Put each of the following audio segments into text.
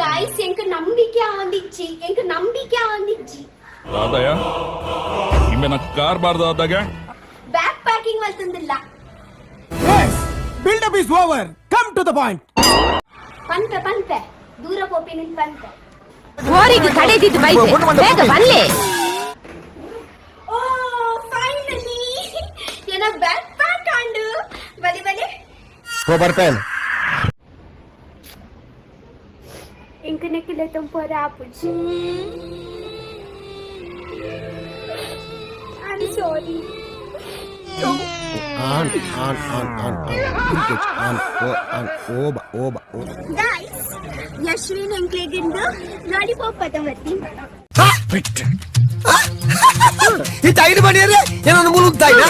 Guys ಎಂಕ ನಂಬಿಕೆ ಆಂದಿಚ್ಚಿ ರಾಧಯ್ಯ ಇಮ್ಮೆನ ಕಾರ್ ಬಾರ್ದಾದಾಗ ಬ್ಯಾಕ್ ಪ್ಯಾಕಿಂಗ್ ಮಲ್ತಂದಿಲ್ಲ. Yes, build up is over. Come to the point. ಪಂಪೆ ದೂರ ಪೋಪಿನಿನ್ ಪಂಪೆ ಓರಿಗೆ ಕಡೆದಿದ್ದು ಬೈತೆ ಬೇಗ ಬನ್ನಿ. ಓ ಫೈನಲಿ ಏನ ಬ್ಯಾಕ್ ಪ್ಯಾಕ್ ಆಂಡು ಬಲಿ Go ಬರ್ಪೇನ್. ಎಂಕ ನೆಕ್ಕಿಲೆ ತಂಪರ ಆಪುಜಿ. I'm sorry. On. Oba. Guys, Yashwin ಎಂಕ್ಲೆಗಿಂದು ಲಾಲಿಪಾಪ್ ಪದವತಿ. ಈ ತಾಯಿನ ಬಣಿಯರೆ ಏನೋ ಮುಳುಗ್ತಾಯಿನಾ?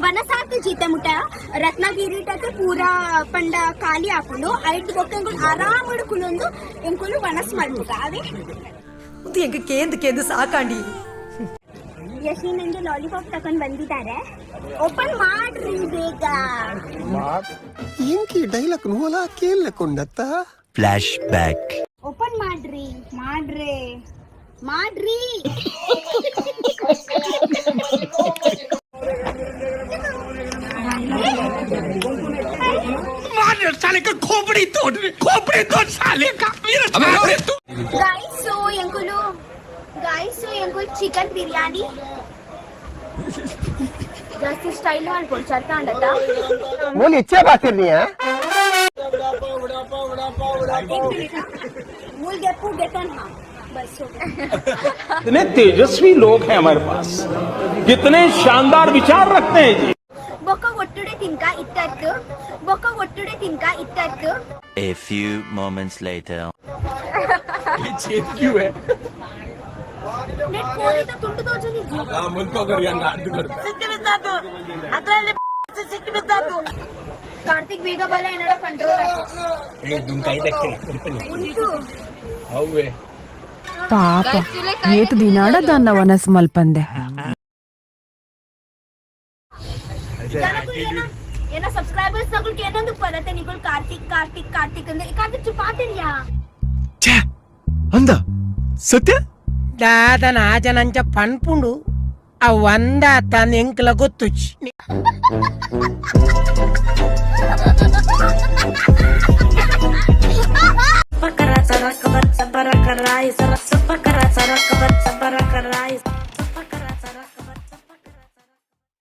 ವನಸಾತು ಜೀತೆ ಮುಟ ರತ್ನಗಿರಿ ಟಕ್ಕೆ ಪೂರಾ ಪಂಡ ಖಾಲಿ ಹಾಕೊಂಡು ಐಟ್ ಬೊಕ್ಕ ಆರಾಮ್ ಹಿಡ್ಕೊಂಡು ಎಂಕುಲು ವನಸ್ ಮಾಡ್ಬಿಟ್ಟಾವೆ. ಎಂಕ ಕೇಂದು ಸಾಕಾಂಡಿ. ಯಶ್ವಿನ್ ನಂಗೆ ಲಾಲಿಪಾಪ್ ತಕೊಂಡ್ ಬಂದಿದ್ದಾರೆ. ಓಪನ್ ಮಾಡ್ರಿ ಬೇಗ. ఏంకి డైలాగ్ నువ్వులా కేళ్ళకుండత్త ಫ್ಲಾಶ್ ಬ್ಯಾಕ್. ಓಪನ್ ಮಾಡ್ರಿ. साले का खोपड़ी तोड़ साले का गाइस सो ಎಂಕುಲು ಚಿಕನ್ ಬಿರಿಯಾನಿ ಜಾಸ್ತಿ ಸ್ಟೈಲ್ ಮಾಡ್ಕೊಂಡು ಚರ್ತಾ ಅಂಡತ್ತ बोल इच्छा बात करनी है मूल गेपू गेटन हां बस हो गया. कितने तेजस्वी लोग हैं हमारे पास, कितने शानदार विचार रखते हैं जी. ಬೊಕ್ಕ ಒಟ್ಟುಡೆ ತಿನ್ಕ ಇಟ್ಟತ್ತು. A few moments later. ये छेद क्यों है? ನೆಟ್ ಕೋಲಿತ ತುಂಡು ತೋಜನಿಜ್ಜಿ. मुझको कर यार नाद कर. ಸಿಕ್ಕಿಬಿದ್ದಾತು ಕಾರ್ತಿಕ್ ಬೇಗ ಬಲ ಏನಾರ ಕಂಟ್ರೋಲ್ ए दुंकाई देखे ಉಂಟು. हवे ಪಾಪ ಏತು ದಿನಾಡ ದನ್ನ ವನಸ್ ಮಲ್ಪಂದೆ. ಏನ ಸಬ್ಸ್ಕ್ರೈಬರ್ಸ್ ನಗುಲ್ಗೆ ಏನೊಂದು ಪರತೆ ನಿಗುಲ್ ಕಾರ್ತಿಕ್ ಅಂದ್ರೆ ಕಾರ್ತಿಕ್ ಚುಪಾತಿರಿಯಾ ಛೇ ಅಂದ ಸತ್ಯ దాదన ఆజనంచ పన్పుండు ఆ వంద తన ఎంకుల గొత్తుచ్చి Pakara sarak bat sabara karai sarak sapakara sarak bat sabara karai.